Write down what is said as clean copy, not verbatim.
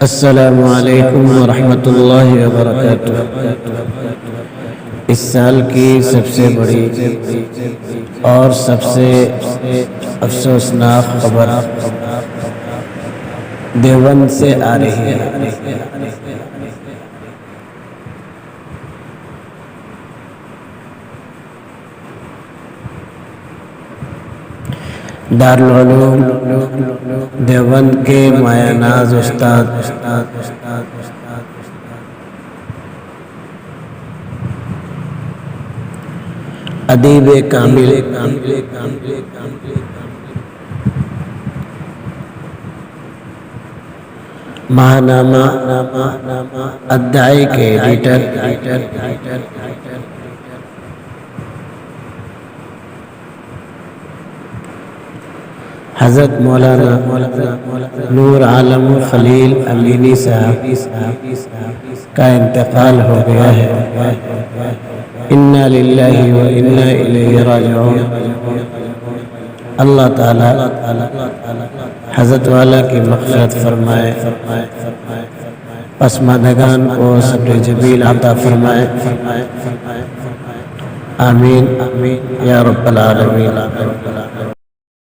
السلام علیکم ورحمۃ اللہ وبرکاتہ۔ اس سال کی سب سے بڑی اور سب سے افسوسناک خبر دیوبند سے آ رہی ہے۔ دارالعلوم دیوبند کے مایہ ناز استاد ادیب کامل ماہنامہ ادعی کے ایڈیٹر حضرت مولانا نور عالم خلیل امینی صاحب کا انتقال ہو گیا ہے۔ انا للہ و انا الیہ راجعون۔ اللہ تعالی حضرت والا کی مغفرت فرمائے، پسماندگان کو صبر جمیل عطا فرمائے، آمین یا رب العالمین۔